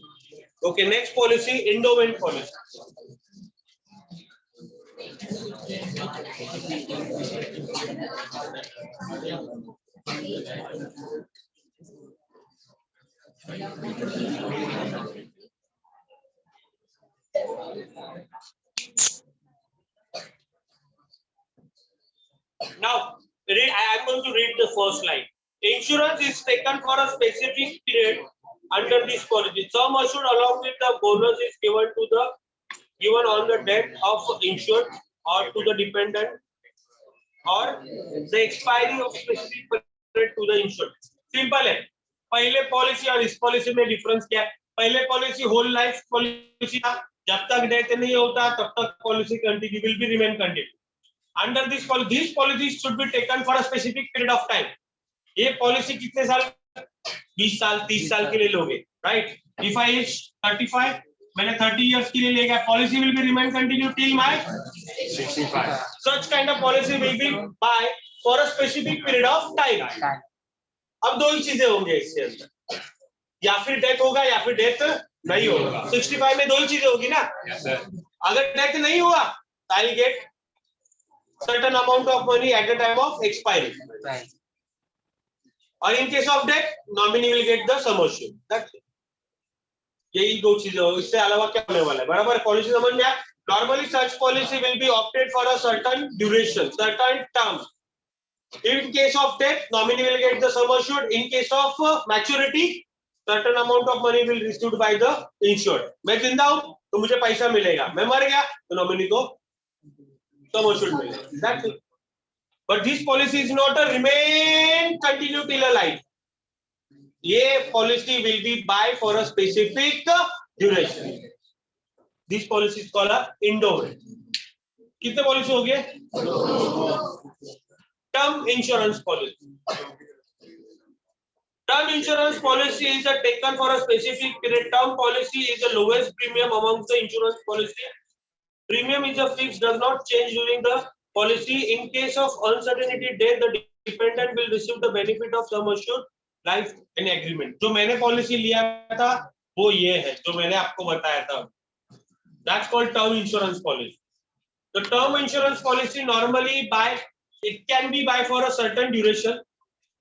Okay, next policy, endowment policy. Now, I am going to read the first line. Insurance is taken for a specific period under this policy. Sum assured along with the bonus is given on the death of insured or to the dependent or the expiry of specific period to the insured. Simple है। पहले policy और इस policy में difference क्या है? पहले policy whole life policy था, जब तक डेथ नहीं होता तब तक policy continue will be remain continue. Under this policy should be taken for a specific period of time. ये पॉलिसी कितने साल, 20 साल 30 साल के लिए लोगे, राइट? If I is 35, मैंने 30 years के लिए लेगा, policy will be remain continue till my 65. Such kind of policy will be buy for a specific period of time. अब दो ही चीजें होंगे इसके अंदर, या फिर डेथ होगा या फिर डेथ नहीं होगा। 65 में दो ही चीजें होगी ना। yes, अगर डेथ नहीं हुआ I get certain amount of money at the time of expiry. और in case of death nominee will get the sum assured. यही दो चीजें, इससे अलावा क्या होने वाला है? बराबर, पॉलिसी समझ में आया? Normally such policy will B opted for a certain duration, certain term. In case of death, nominee will get the sum assured. In case of maturity, certain amount of money will received by the insured. मैं जिंदा हूं तो मुझे पैसा मिलेगा, मैं मर गया तो नॉमिनी को sum assured मिलेगा. That's it. But this policy is not a remain continue till a life. ये policy will be buy for a specific duration. This policy is called a endowment. कितने पॉलिसी हो गए? Term insurance policy. Term insurance policy is taken for a specific period. Term policy is the lowest premium among the insurance policy. Premium is a fixed, does not change during the policy. In case of uncertainty death, the dependent will receive the benefit of sum assured life and agreement. जो मैंने policy लिया था वो ये है जो मैंने आपको बताया था. That's called term insurance policy. The term insurance policy normally by it can be by for a certain duration.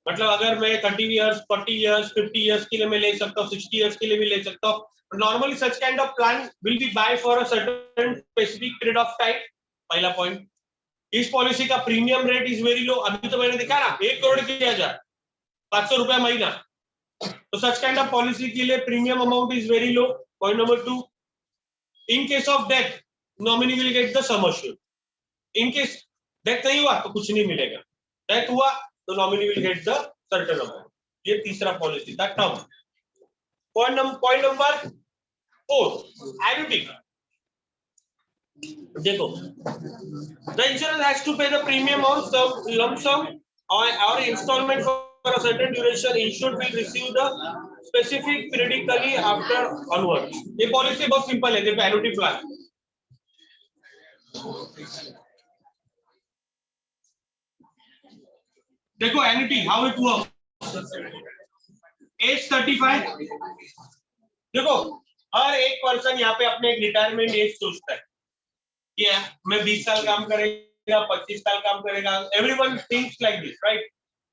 मतलब अगर मैं 30 years, 40 years, 50 years के लिए मैं ले सकता हूँ, 60 years के लिए भी ले सकता हूँ. Normally such kind of plan will be buy for a certain specific period of time. पहला point. इस पॉलिसी का प्रीमियम रेट इज वेरी लो. अभी तो मैंने देखा ना 1 करोड़ की 500 रुपया महीना. तो सच काइंड ऑफ पॉलिसी के लिए premium amount is very low. Point number 2, in case of death nominee will get the sum assured. In case death नहीं हुआ तो कुछ नहीं मिलेगा, डेथ हुआ तो nominee will get the certain amount. ये तीसरा पॉलिसी था टर्म. Point number 4, annuity. देखो, the insurance has to pay the premium on some lump sum or installment for a certain duration. Insured will receive the specific periodically after onwards. ये पॉलिसी बहुत simple है. देखो, annuity plan. देखो annuity how it works. Age 35. देखो, हर एक person यहाँ पे अपने एक रिटायरमेंट एज सोचता है कि मैं 20 साल काम करेगा, 25 साल काम करेगा. Everyone thinks like this, right?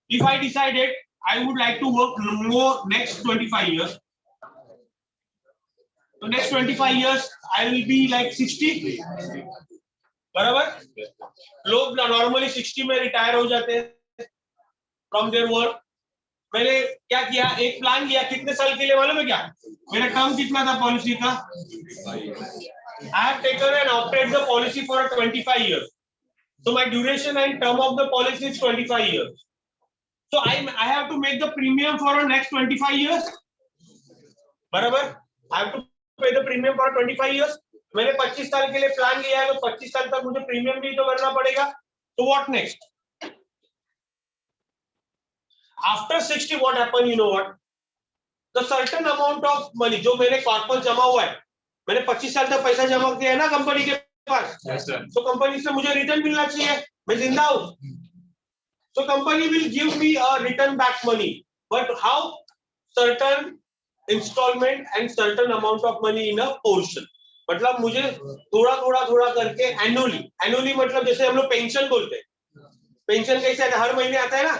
If I decided I would like to work more next 25 years, तो next 25 years I will be like 60. बराबर. लोग नॉर्मली 60 में रिटायर हो जाते हैं फ्रॉम देयर वर्क. मैंने क्या किया, एक प्लान किया. कितने साल के लिए मालूम है क्या? मेरा टर्म कितना था पॉलिसी का? I have taken and opted the policy for 25 years. So my duration and term of the policy is 25 years. So I have to make the premium for the next 25 years. बराबर. I have to pay the premium for 25 years. मैंने 25 साल के लिए plan लिया है तो 25 साल तक मुझे प्रीमियम भी तो भरना पड़ेगा. So what next? After 60, what happened? You know what? The certain amount of money जो मेरे कॉर्पस जमा हुआ है, मैंने 25 साल तक पैसा जमा किया है ना कंपनी के पास. तो कंपनी से मुझे रिटर्न मिलना चाहिए. मैं जिंदा हूं, so company will give me a return back money. But how? Certain installment and certain amount of money in a portion. मतलब मुझे थोड़ा करके एनुअली मतलब जैसे हम लोग पेंशन बोलते हैं. पेंशन कैसे आता है? हर महीने आता है ना.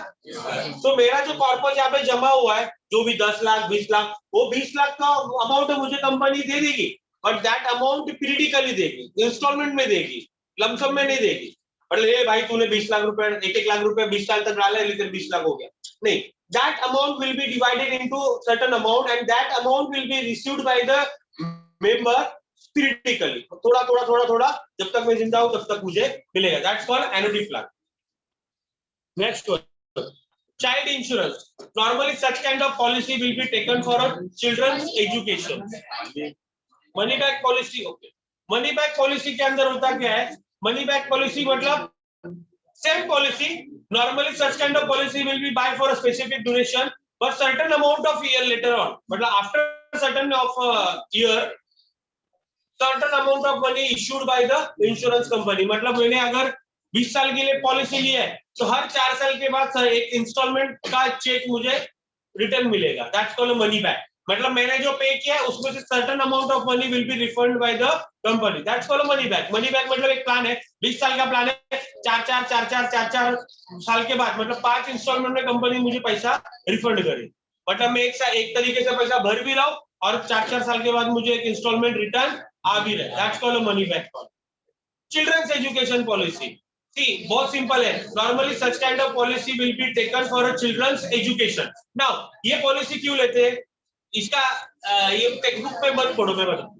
तो मेरा जो कॉर्पस यहाँ पे जमा हुआ है, जो भी 10 लाख 20 लाख, वो 20 लाख का अमाउंट मुझे कंपनी दे देगी. बट दैट अमाउंट पीरियडिकली देगी, इंस्टॉलमेंट में देगी, लमसम में नहीं देगी. मतलब ये भाई तूने 20 लाख रुपए 1 लाख रुपए 20 साल तक डाला है लेकिन 20 लाख हो गया, नहीं. That amount will be divided into certain amount and that amount will be received by the member periodically. थोड़ा जब तक मैं जिंदा हूं तब तक मुझे मिलेगा. That's called annuity plan. Next one, child insurance. Normally such kind of policy will be taken for a children's education. Money back policy. Okay. Money back policy के अंदर होता क्या है? Money back policy मतलब same policy. Normally such kind of policy will be buy for a specific duration, but certain amount of year later on. मतलब after certain of year, certain amount of money issued by the insurance company. मतलब मैंने अगर 20 साल के लिए policy ली है तो हर 4 साल के बाद एक इंस्टॉलमेंट का चेक मुझे रिटर्न मिलेगा. That's called money back. मतलब मैंने जो पे किया है उसमें से certain amount of money will be refund by the company, that's called money back. Money back मतलब एक प्लान है, 20 साल का प्लान है, 4 साल के बाद मतलब 5 इंस्टॉलमेंट में कंपनी मुझे पैसा रिफंड करे, मतलब मैं एक तरीके से पैसा भर भी रहा हूँ और 4 साल के बाद मुझे एक इंस्टॉलमेंट रिटर्न आ भी रहा है, that's called money back. Children's education policy, see बहुत सिंपल है, normally such kind of policy will be taken for a children's education. Now ये पॉलिसी क्यों लेते हैं, इसका ये टेक्स्ट बुक में मत पढ़ो, मैं बताऊं।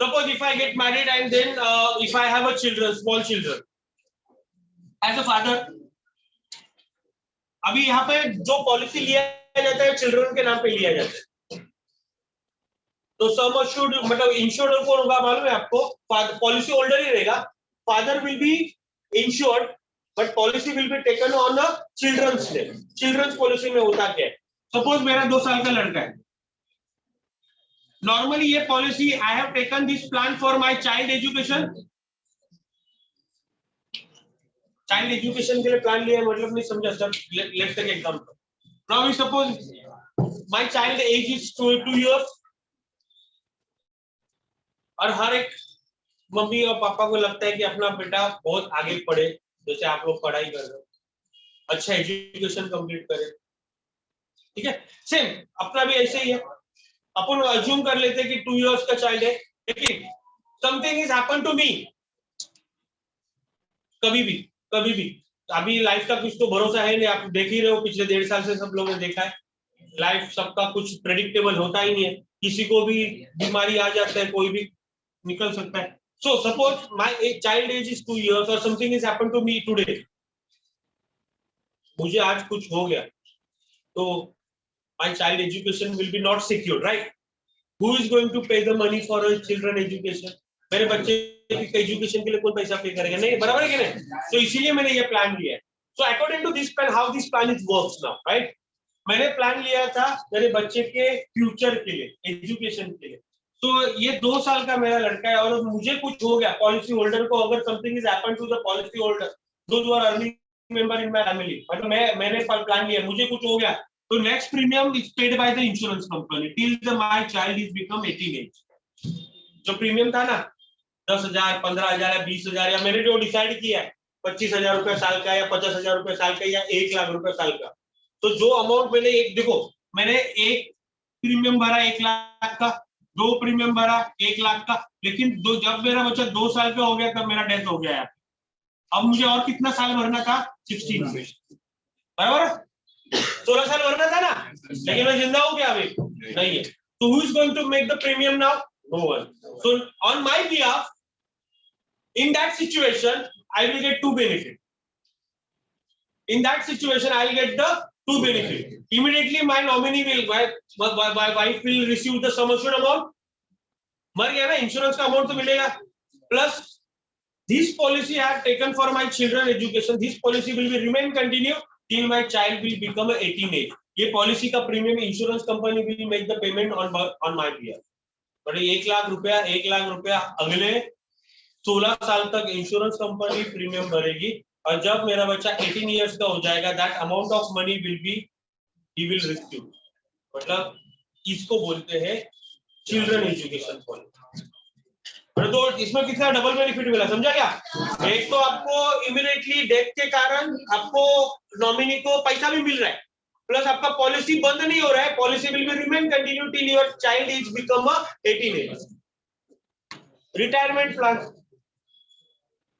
Suppose if I get married and then if I have a children, small children, as a father, अभी यहाँ पे जो पॉलिसी लिया जाता है चिल्ड्रन के नाम पे लिया जाता है, तो सम अश्योर्ड मतलब इंश्योर्ड कौन होगा मालूम है आपको, पॉलिसी होल्डर ही रहेगा, father will be insured but policy will be taken on a children's name. Children's policy में होता क्या है, सपोज मेरा 2 साल का लड़का है, नॉर्मली ये policy I have taken this plan for my child education, child education के लिए प्लान लिया मतलब नहीं समझा sir, let's take example, now we suppose my child age is 2 years और हर एक मम्मी और पापा को लगता है कि अपना बेटा बहुत आगे पढ़े, जैसे आप लोग पढ़ाई कर रहे हो, अच्छा एजुकेशन कंप्लीट करे, ठीक है, सेम अपना भी ऐसे ही है, अपन अज्यूम कर लेते हैं कि 2 years का चाइल्ड है, लेकिन something is happen to me, कभी भी अभी लाइफ का कुछ तो भरोसा है नहीं, आप देख ही रहे हो, पिछले 1.5 साल से सब लोगों ने देखा है, लाइफ सबका कुछ प्रेडिक्टेबल होता ही नहीं है, किसी को भी बीमारी आ जाता है, कोई भी निकल सकता है। So suppose my child age is 2 years or something is happened to me today, मुझे आज कुछ हो गया, तो my child education will be not secure, right? Who is going to pay the money for a children education? मेरे बच्चे की education के लिए कौन पैसा पे करेगा, नहीं, बराबर है कि नहीं? तो इसीलिए मैंने ये प्लान लिया है। So according to this plan, how this plan is works now, right? मैंने प्लान लिया था मेरे बच्चे के फ्यूचर के लिए, एजुकेशन के लिए, तो ये 2 साल का मेरा लड़का है और मुझे कुछ हो गया, पॉलिसी होल्डर को अगर something is happen to the policy holder, those who are earning member in my family, मतलब मैंने प्लान लिया, मुझे कुछ हो गया, तो next premium is paid by the insurance company till the my child is become 18 age. जो premium था ना 10,000, 15,000 या 20,000, या मैंने जो डिसाइड किया है 25,000 रुपए साल का या 50,000 रुपए साल का या 1 लाख रुपए साल का, तो जो अमाउंट मैंने एक देखो, मैंने एक प्रीमियम भरा 1 लाख का, 2 प्रीमियम भरा 1 लाख का, लेकिन जब मेरा बच्चा 2 साल का हो गया तब मेरा डेथ हो गया है, अब मुझे और कितना साल भरना था, 16, बराबर 16 साल भरना था ना, लेकिन मैं जिंदा हूं क्या अभी, नहीं है, तो who is going to make the premium now, no one. So on my behalf in that situation I will get 2 benefit, in that situation I will get the 2 benefit, immediately my nominee will, my wife will receive the sum assured amount, मर गया ना, insurance का amount तो मिलेगा, plus this policy I have taken for my children education, this policy will be remain continue till my child will become 18 age, ये policy का premium insurance company will make the payment on my behalf, और 1 लाख रुपया अगले 16 साल तक insurance company premium भरेगी, और जब मेरा बच्चा 18 इयर्स का हो जाएगा that amount of money will be he will receive, मतलब इसको बोलते हैं चिल्ड्रन एजुकेशन पॉलिसी। तो इसमें कितना डबल बेनिफिट मिला, समझा क्या? एक तो आपको इमीडिएटली डेथ के कारण आपको नॉमिनी को पैसा भी मिल रहा है, प्लस आपका पॉलिसी बंद नहीं हो रहा है, policy will be remain continue till your child is become 18 years. Retirement plan,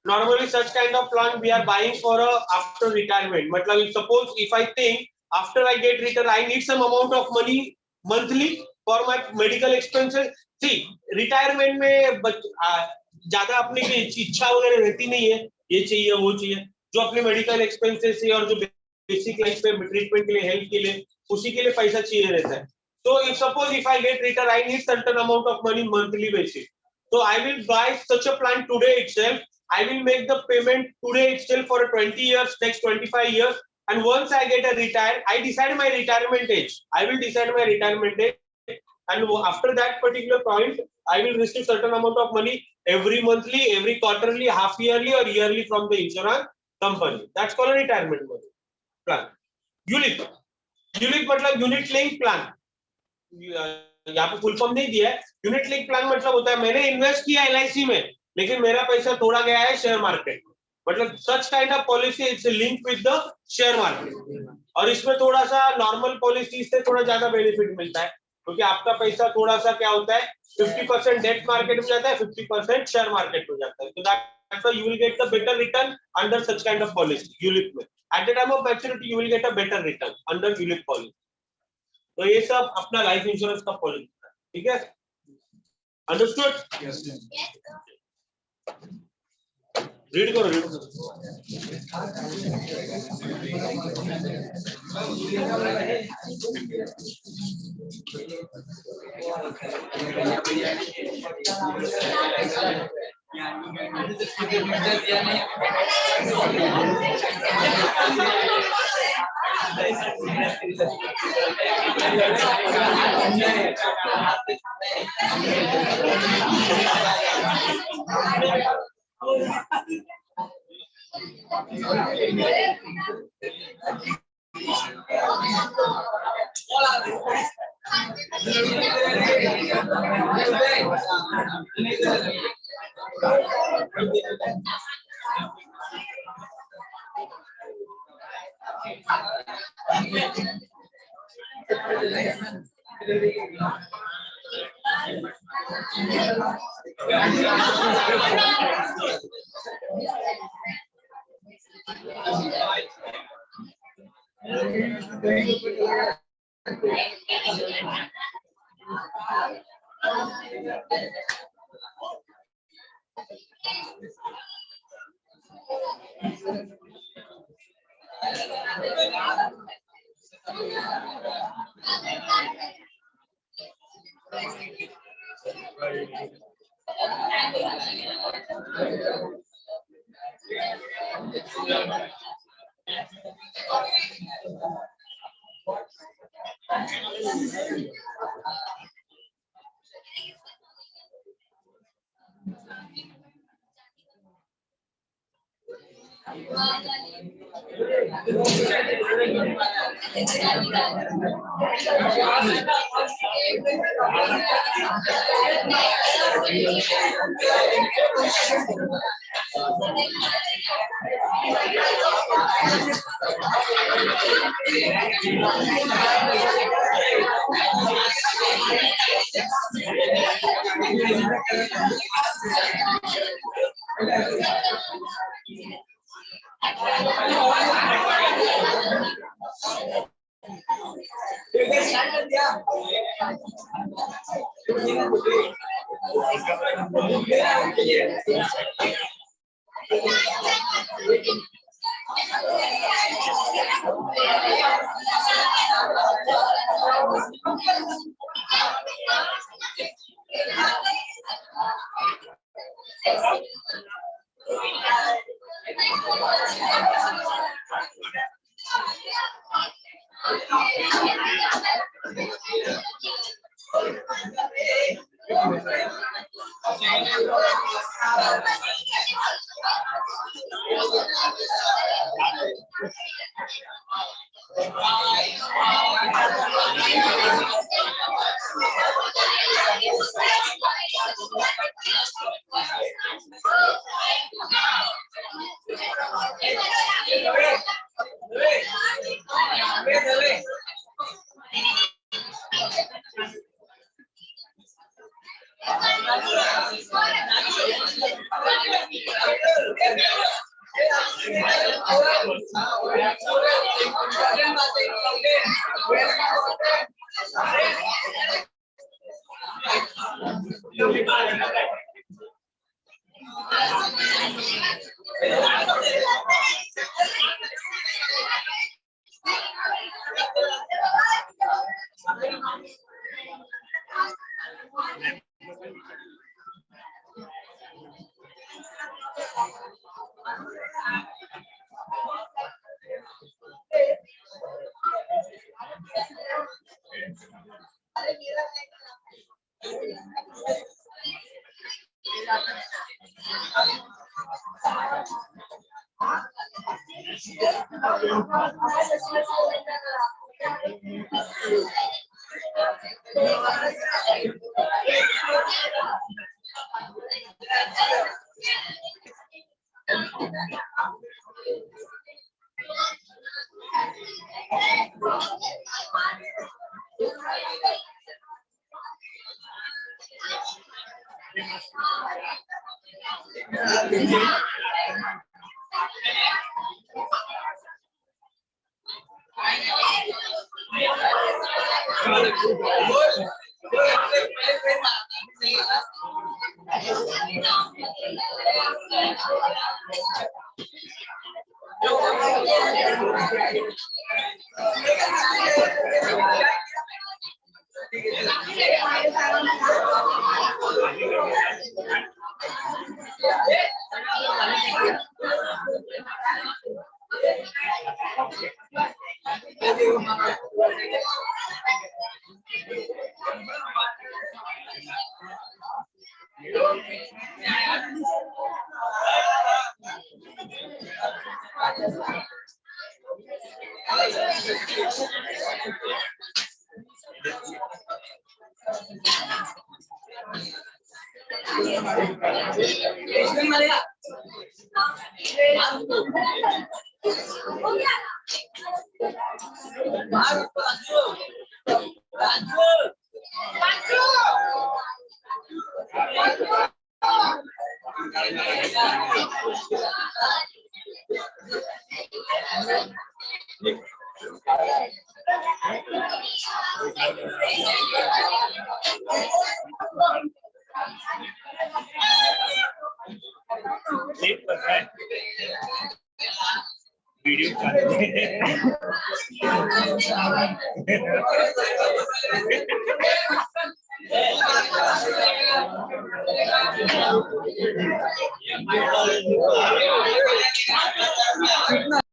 normally such kind of plan we are buying for after retirement, matlab suppose if I think after I get retired I need some amount of money monthly for my medical expenses, see retirement में ज्यादा अपने की इच्छा वगैरह रहती नहीं है, ये चाहिए वो चाहिए, जो अपने मेडिकल एक्सपेंसेस है और जो बेसिक लाइफ पे ट्रीटमेंट के लिए, हेल्थ के लिए, उसी के लिए पैसा चाहिए रहता है, so if suppose if I get retired I need certain amount of money monthly basis, so I will buy such a plan today itself, I will make the payment today itself for 20 years, next 25 years, and once I get a retire, I decide my retirement age. I will decide my retirement age, and after that particular point, I will receive certain amount of money every monthly, every quarterly, half yearly, or yearly from the insurance company. That's called a retirement money plan. ULIP, ULIP मतलब unit linked plan. यहाँ पे full form नहीं दिया है। Unit link plan मतलब होता है मैंने इन्वेस्ट किया एलआईसी में, लेकिन मेरा पैसा थोड़ा गया है शेयर मार्केट में, मतलब सच kind of policy it's link with the share market. और इसमें थोड़ा सा नॉर्मल पॉलिसी से थोड़ा ज्यादा बेनिफिट मिलता है, क्योंकि आपका पैसा थोड़ा सा क्या होता है 50% डेट मार्केट में जाता है, 50% शेयर मार्केट में जाता है। तो that's why you will get the better return under such kind of policy ULIP में। At the time of maturity you will get a better return under ULIP policy. तो ये सब अपना लाइफ इंश्योरेंस का पॉलिसी है, ठीक है, understood? Read करो, रीड करो। वीडियो चालू है।